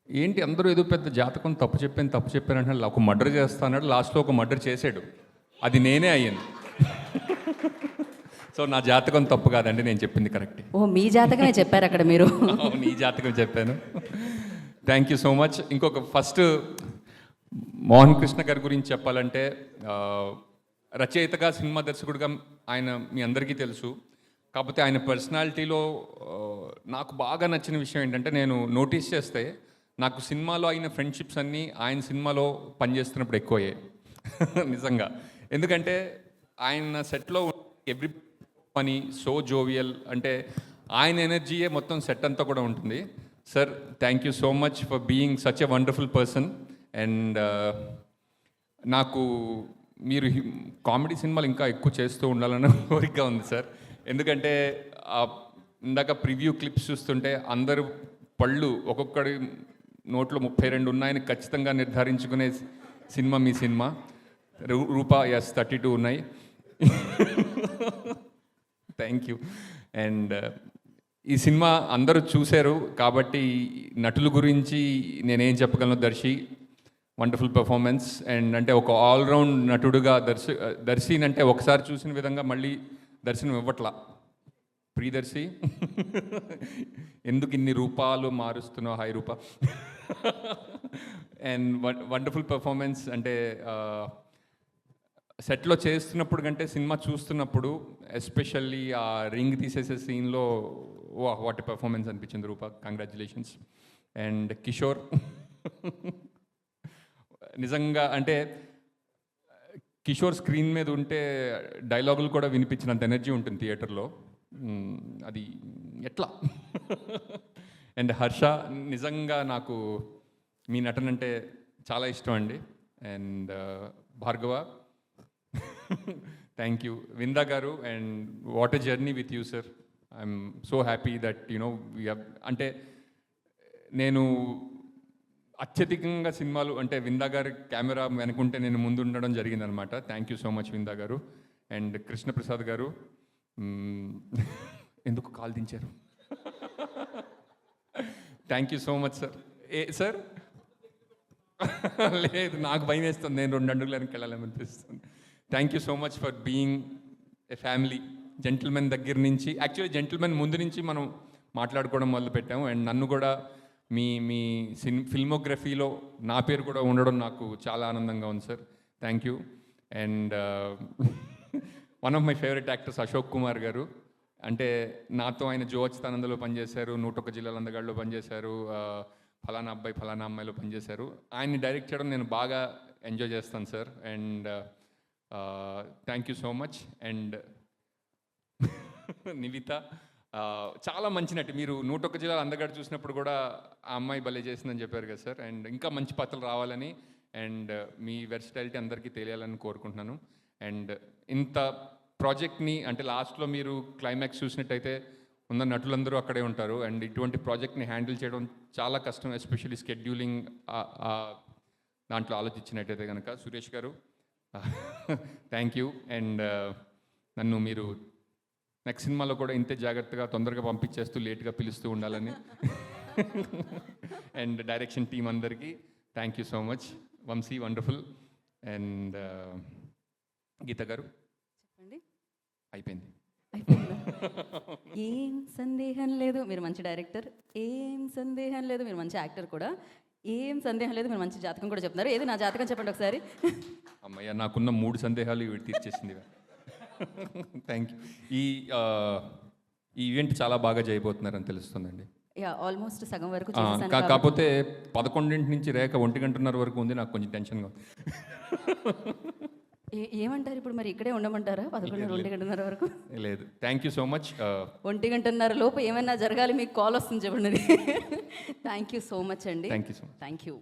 ఏంటి అందరూ ఏదో పెద్ద జాతకం తప్పు చెప్పాను అంటే ఒక మర్డర్ చేస్తాన్నాడు, లాస్ట్లో ఒక మర్డర్ చేసాడు, అది నేనే అయ్యాను. సో నా జాతకం తప్పు కాదండి, నేను చెప్పింది కరెక్టే. ఓ మీ జాతకమే చెప్పారు అక్కడ మీరు. నీ జాతకం చెప్పాను. Thank you so much. ఇంకొక ఫస్ట్ మోహన్ కృష్ణ గారి గురించి చెప్పాలంటే రచయితగా, సినిమా దర్శకుడిగా ఆయన మీ అందరికీ తెలుసు. కాకపోతే ఆయన పర్సనాలిటీలో నాకు బాగా నచ్చిన విషయం ఏంటంటే, నేను నోటీస్ చేస్తే నాకు సినిమాలో అయిన ఫ్రెండ్షిప్స్ అన్నీ ఆయన సినిమాలో పనిచేస్తున్నప్పుడు ఎక్కువయ్యాయి. నిజంగా. ఎందుకంటే ఆయన సెట్లో ఎవ్రీ పని సో జోవియల్, అంటే ఆయన ఎనర్జీయే మొత్తం సెట్ అంతా కూడా ఉంటుంది. Sir, thank you so much for being such a wonderful person. And నాకు మీరు కామెడీ సినిమాలు ఇంకా ఎక్కువ చేస్తూ ఉండాలన్న కోరిక ఉంది సార్. ఎందుకంటే ఇందాక ప్రివ్యూ క్లిప్స్ చూస్తుంటే అందరూ పళ్ళు ఒక్కొక్కడి నోట్లో 32 ఉన్నాయని ఖచ్చితంగా నిర్ధారించుకునే సినిమా మీ సినిమా. రూపా ఎస్ 32 ఉన్నాయి. Thank you. అండ్ ఈ సినిమా అందరూ చూశారు కాబట్టి నటుల గురించి నేనేం చెప్పగలను. Darsi wonderful performance. అండ్ అంటే ఒక ఆల్రౌండ్ నటుడుగా దర్శిని అంటే ఒకసారి చూసిన విధంగా మళ్ళీ దర్శనం ఇవ్వట్లా. ప్రియదర్శి ఎందుకు ఇన్ని రూపాలు మారుస్తున్నావు, hi Roopa. And wonderful performance. అంటే సెట్లో చేస్తున్నప్పుడు కంటే సినిమా చూస్తున్నప్పుడు, ఎస్పెషల్లీ ఆ రింగ్ తీసేసే సీన్లో వాట్ పెర్ఫార్మెన్స్ అనిపించింది రూపా. కంగ్రాచులేషన్స్. అండ్ కిషోర్ నిజంగా అంటే కిషోర్ స్క్రీన్ మీద ఉంటే డైలాగులు కూడా వినిపించినంత ఎనర్జీ ఉంటుంది థియేటర్లో. అది ఎట్లా. అండ్ హర్ష, నిజంగా నాకు మీ నటన అంటే చాలా ఇష్టం అండి. And Bhargava, thank you. Vinda గారు, and what a journey with you sir. I'm so happy that you know we have, అంటే నేను అత్యధికంగా సినిమాలు అంటే విందా గారి కెమెరా వెనుకుంటే నేను ముందు ఉండడం జరిగిందనమాట. Thank you so much Vinda గారు. అండ్ కృష్ణప్రసాద్ గారు, ఎందుకు కాల్ దించారు. Thank you so much sir. Sir లేదు, నాకు భయం వేస్తుంది, నేను 2 అడుగులు వెనక్కి వెళ్ళాలనిపిస్తుంది. Thank you so much for being a family. Gentlemen దగ్గర నుంచి, యాక్చువల్లీ జెంటిల్మెన్ ముందు నుంచి మనం మాట్లాడుకోవడం మొదలు పెట్టాము. అండ్ నన్ను కూడా మీ మీ ఫిల్మోగ్రఫీలో నా పేరు కూడా ఉండడం నాకు చాలా ఆనందంగా ఉంది sir. Thank you. And one of my favourite actors Ashok Kumar గారు. అంటే నాతో ఆయన జో అచ్యుతానందలో పనిచేశారు, 101 జిల్లాల అందగాడిలో పనిచేశారు, ఫలానా అబ్బాయి ఫలానా అమ్మాయిలో పనిచేశారు. ఆయన్ని డైరెక్ట్ చేయడం నేను బాగా ఎంజాయ్ చేస్తాను sir. And thank you so much. And Nivitha చాలా మంచి నటి. మీరు 101 జిల్లాల అందగాడు చూసినప్పుడు కూడా ఆ అమ్మాయి భలే చేసిందని చెప్పారు కదా సార్. అండ్ ఇంకా మంచి పాత్రలు రావాలని, అండ్ మీ వెర్సిటాలిటీ అందరికీ తెలియాలని కోరుకుంటున్నాను. అండ్ ఇంత ప్రాజెక్ట్ని అంటే లాస్ట్లో మీరు క్లైమాక్స్ చూసినట్టయితే ఉన్న నటులందరూ అక్కడే ఉంటారు. అండ్ ఇటువంటి ప్రాజెక్ట్ని హ్యాండిల్ చేయడం చాలా కష్టం, ఎస్పెషల్లీ స్కెడ్యూలింగ్ దాంట్లో ఆలోచించినట్టయితే కనుక. సురేష్ గారు, థ్యాంక్ యూ. అండ్ నన్ను మీరు నెక్స్ట్ సినిమాలో కూడా ఇంతే జాగ్రత్తగా తొందరగా పంపించేస్తూ లేట్గా పిలుస్తూ ఉండాలని. అండ్ డైరెక్షన్ టీం అందరికీ thank you so much. Vamsi wonderful. And Geetha గారు, చెప్పండి. అయిపోయింది. ఏం సందేహం లేదు, మీరు మంచి డైరెక్టర్. ఏం సందేహం లేదు, మీరు మంచి యాక్టర్ కూడా. ఏం సందేహం లేదు, మీరు మంచి జాతకం కూడా చెప్తున్నారు. ఏది నా జాతకం చెప్పండి ఒకసారి. అమ్మయ్య, నాకున్న 3 సందేహాలు ఇవి తీర్చేసింది. Thank you. ఈ ఈవెంట్ చాలా బాగా చేయబోతున్నారని తెలుస్తుందండి. ఆల్మోస్ట్ సగం వరకు కాకపోతే 11 నుంచి రేఖ 1:30 వరకు ఉంది. నాకు కొంచెం టెన్షన్గా ఉంది. ఏమంటారు ఇప్పుడు మరి? ఇక్కడే ఉండమంటారా 11, 1:30 వరకు? లేదు, థ్యాంక్ యూ సో మచ్. 1:30 లోపు ఏమైనా జరగాలి, మీకు కాల్ వస్తుంది చెప్పండి. థ్యాంక్ యూ సో మచ్ అండి. Thank you so much. Thank you.